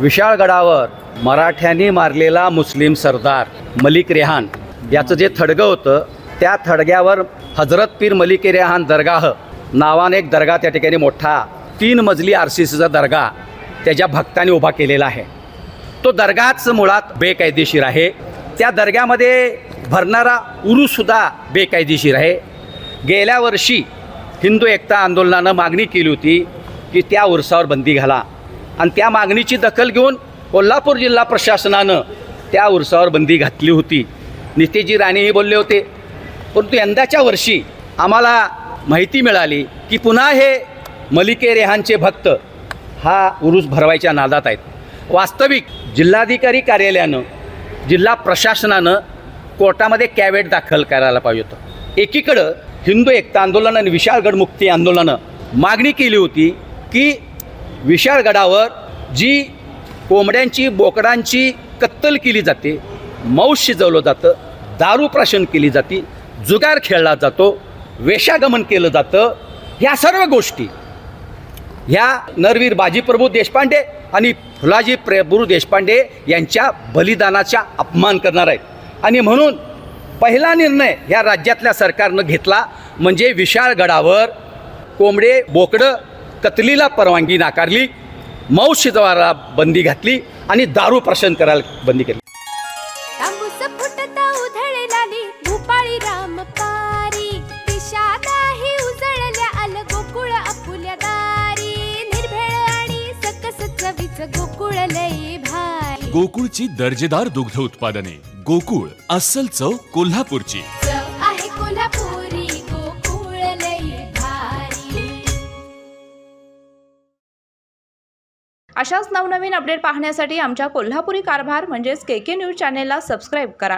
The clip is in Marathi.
विशाळगडावर मराठ्यांनी मारलेला मुस्लिम सरदार मलिक रेहान याचं जे थडगं होतं त्या थडग्यावर हजरत पीर मलिक रेहान दरगाह नावाने एक दर्गा त्या ठिकाणी मोठा 3 मजली RCCचा दर्गा त्याच्या भक्तांनी उभा केलेला आहे। तो दर्गाच मुळात बेकायदेशीर आहे। त्या दर्ग्यामध्ये भरणारा उरूससुद्धा बेकायदेशीर आहे। गेल्या वर्षी हिंदू एकता आंदोलनानं मागणी केली होती की त्या उरसावर बंदी घाला आणि त्या मागणीची दखल घेऊन कोल्हापूर जिल्हा प्रशासनानं त्या उरसावर बंदी घातली होती। नितेजी राणेही बोलले होते, परंतु यंदाच्या वर्षी आम्हाला माहिती मिळाली की पुन्हा हे मलिके रेहानचे भक्त हा उरूस भरवायच्या नादात आहेत। वास्तविक जिल्हाधिकारी कार्यालयानं जिल्हा प्रशासनानं कोर्टामध्ये कॅवेट दाखल करायला पाहिजे होतं। एकीकडं हिंदू एकता आंदोलन आणि विशाळगड मुक्ती आंदोलनानं मागणी केली होती की विशाळगडावर जी कोंबड्यांची बोकडांची कत्तल केली जाते, मांस शिजवलं जातं, दारू प्राशन केली जाते, जुगार खेळला जातो, वेश्यागमन केलं जातं, ह्या सर्व गोष्टी ह्या नरवीर बाजीप्रभू देशपांडे आणि फुलाजी प्रभू देशपांडे यांच्या बलिदानाचा अपमान करणार आहेत। आणि म्हणून पहिला निर्णय ह्या राज्यातल्या सरकारनं घेतला म्हणजे विशाळगडावर कोंबडे बोकडं कतलीला परवानगी नाकारली, मांस शिजवायला बंदी घातली आणि दारू प्राशन करायला बंदी केली। भूपाळी रामपारी दिशादाही उजळल्या आल गोकुळ आपुल्या दारी निर्भेळ आणि सकस चवीच गोकुळ लई भारी। गोकुळची दर्जेदार दुग्ध उत्पादने गोकुळ अस्सल चव कोल्हापूरची। चव आहे कोल्हापुरी गोकुळ लई भारी। अशाच नवनवीन अपडेट पाहण्यासाठी आमच्या कोल्हापुरी कारभार म्हणजेच KK न्यूज चॅनेलला सबस्क्राईब करा।